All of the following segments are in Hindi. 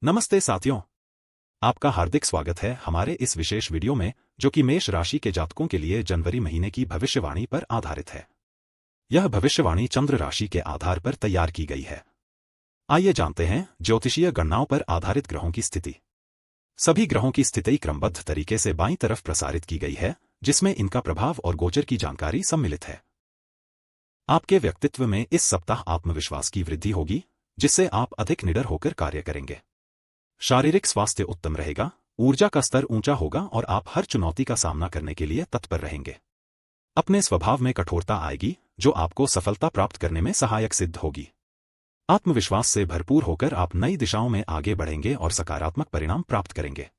नमस्ते साथियों, आपका हार्दिक स्वागत है हमारे इस विशेष वीडियो में जो कि मेष राशि के जातकों के लिए जनवरी महीने की भविष्यवाणी पर आधारित है। यह भविष्यवाणी चंद्र राशि के आधार पर तैयार की गई है। आइए जानते हैं ज्योतिषीय गणनाओं पर आधारित ग्रहों की स्थिति। सभी ग्रहों की स्थिति क्रमबद्ध तरीके से बाईं तरफ प्रसारित की गई है, जिसमें इनका प्रभाव और गोचर की जानकारी सम्मिलित है। आपके व्यक्तित्व में इस सप्ताह आत्मविश्वास की वृद्धि होगी, जिससे आप अधिक निडर होकर कार्य करेंगे। शारीरिक स्वास्थ्य उत्तम रहेगा, ऊर्जा का स्तर ऊंचा होगा और आप हर चुनौती का सामना करने के लिए तत्पर रहेंगे। अपने स्वभाव में कठोरता आएगी, जो आपको सफलता प्राप्त करने में सहायक सिद्ध होगी। आत्मविश्वास से भरपूर होकर आप नई दिशाओं में आगे बढ़ेंगे और सकारात्मक परिणाम प्राप्त करेंगे।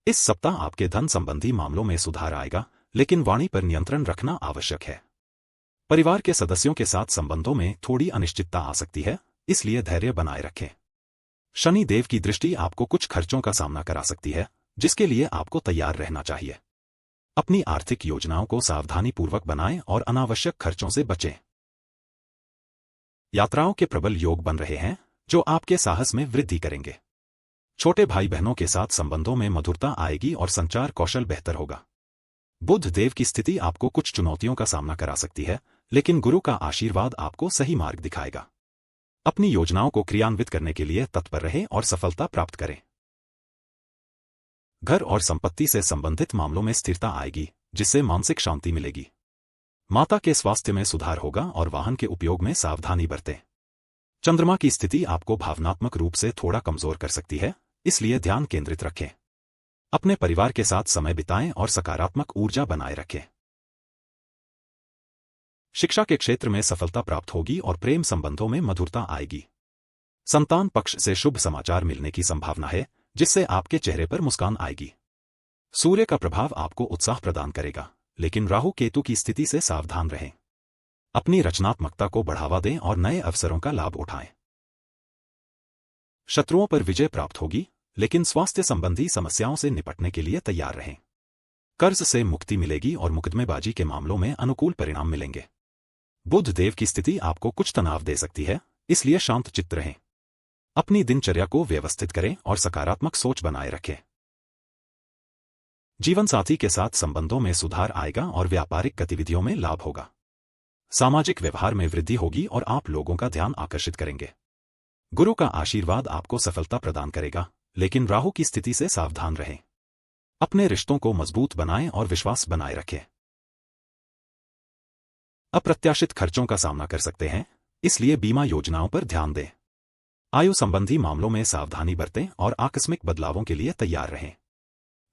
इस सप्ताह आपके धन संबंधी मामलों में सुधार आएगा, लेकिन वाणी पर नियंत्रण रखना आवश्यक है। परिवार के सदस्यों के साथ संबंधों में थोड़ी अनिश्चितता आ सकती है, इसलिए धैर्य बनाए रखें। शनि देव की दृष्टि आपको कुछ खर्चों का सामना करा सकती है, जिसके लिए आपको तैयार रहना चाहिए। अपनी आर्थिक योजनाओं को सावधानीपूर्वक बनाएं और अनावश्यक खर्चों से बचें। यात्राओं के प्रबल योग बन रहे हैं, जो आपके साहस में वृद्धि करेंगे। छोटे भाई बहनों के साथ संबंधों में मधुरता आएगी और संचार कौशल बेहतर होगा। बुध देव की स्थिति आपको कुछ चुनौतियों का सामना करा सकती है, लेकिन गुरु का आशीर्वाद आपको सही मार्ग दिखाएगा। अपनी योजनाओं को क्रियान्वित करने के लिए तत्पर रहें और सफलता प्राप्त करें। घर और संपत्ति से संबंधित मामलों में स्थिरता आएगी, जिससे मानसिक शांति मिलेगी। माता के स्वास्थ्य में सुधार होगा और वाहन के उपयोग में सावधानी बरतें। चंद्रमा की स्थिति आपको भावनात्मक रूप से थोड़ा कमजोर कर सकती है, इसलिए ध्यान केंद्रित रखें। अपने परिवार के साथ समय बिताएं और सकारात्मक ऊर्जा बनाए रखें। शिक्षा के क्षेत्र में सफलता प्राप्त होगी और प्रेम संबंधों में मधुरता आएगी। संतान पक्ष से शुभ समाचार मिलने की संभावना है, जिससे आपके चेहरे पर मुस्कान आएगी। सूर्य का प्रभाव आपको उत्साह प्रदान करेगा, लेकिन राहु केतु की स्थिति से सावधान रहें। अपनी रचनात्मकता को बढ़ावा दें और नए अवसरों का लाभ उठाएं। शत्रुओं पर विजय प्राप्त होगी, लेकिन स्वास्थ्य संबंधी समस्याओं से निपटने के लिए तैयार रहें। कर्ज से मुक्ति मिलेगी और मुकदमेबाजी के मामलों में अनुकूल परिणाम मिलेंगे। बुध देव की स्थिति आपको कुछ तनाव दे सकती है, इसलिए शांत चित्त रहें। अपनी दिनचर्या को व्यवस्थित करें और सकारात्मक सोच बनाए रखें। जीवन साथी के साथ संबंधों में सुधार आएगा और व्यापारिक गतिविधियों में लाभ होगा। सामाजिक व्यवहार में वृद्धि होगी और आप लोगों का ध्यान आकर्षित करेंगे। गुरु का आशीर्वाद आपको सफलता प्रदान करेगा, लेकिन राहु की स्थिति से सावधान रहें। अपने रिश्तों को मजबूत बनाएं और विश्वास बनाए रखें। अप्रत्याशित खर्चों का सामना कर सकते हैं, इसलिए बीमा योजनाओं पर ध्यान दें। आयु संबंधी मामलों में सावधानी बरतें और आकस्मिक बदलावों के लिए तैयार रहें।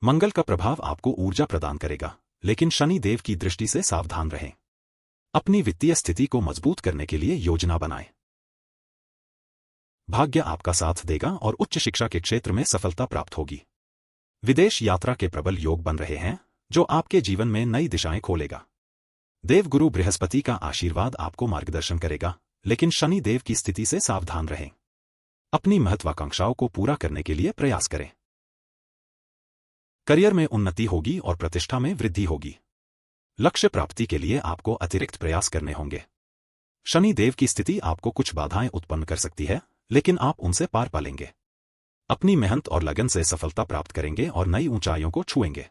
मंगल का प्रभाव आपको ऊर्जा प्रदान करेगा, लेकिन शनि देव की दृष्टि से सावधान रहें। अपनी वित्तीय स्थिति को मजबूत करने के लिए योजना बनाएं। भाग्य आपका साथ देगा और उच्च शिक्षा के क्षेत्र में सफलता प्राप्त होगी। विदेश यात्रा के प्रबल योग बन रहे हैं, जो आपके जीवन में नई दिशाएं खोलेगा। देवगुरु बृहस्पति का आशीर्वाद आपको मार्गदर्शन करेगा, लेकिन शनि देव की स्थिति से सावधान रहें। अपनी महत्वाकांक्षाओं को पूरा करने के लिए प्रयास करें। करियर में उन्नति होगी और प्रतिष्ठा में वृद्धि होगी। लक्ष्य प्राप्ति के लिए आपको अतिरिक्त प्रयास करने होंगे। शनि देव की स्थिति आपको कुछ बाधाएं उत्पन्न कर सकती है, लेकिन आप उनसे पार पालेंगे। अपनी मेहनत और लगन से सफलता प्राप्त करेंगे और नई ऊंचाइयों को छुएंगे।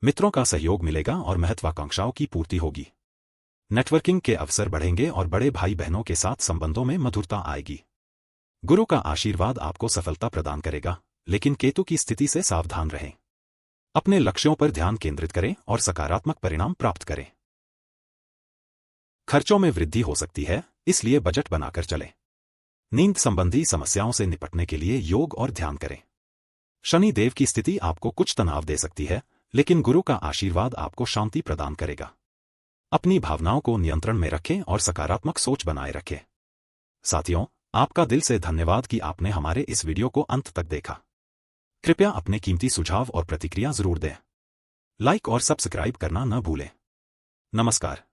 मित्रों का सहयोग मिलेगा और महत्वाकांक्षाओं की पूर्ति होगी। नेटवर्किंग के अवसर बढ़ेंगे और बड़े भाई बहनों के साथ संबंधों में मधुरता आएगी। गुरु का आशीर्वाद आपको सफलता प्रदान करेगा, लेकिन केतु की स्थिति से सावधान रहें। अपने लक्ष्यों पर ध्यान केंद्रित करें और सकारात्मक परिणाम प्राप्त करें। खर्चों में वृद्धि हो सकती है, इसलिए बजट बनाकर चलें। नींद संबंधी समस्याओं से निपटने के लिए योग और ध्यान करें। शनि देव की स्थिति आपको कुछ तनाव दे सकती है, लेकिन गुरु का आशीर्वाद आपको शांति प्रदान करेगा। अपनी भावनाओं को नियंत्रण में रखें और सकारात्मक सोच बनाए रखें। साथियों, आपका दिल से धन्यवाद कि आपने हमारे इस वीडियो को अंत तक देखा। कृपया अपने कीमती सुझाव और प्रतिक्रिया जरूर दें। लाइक और सब्सक्राइब करना न भूलें। नमस्कार।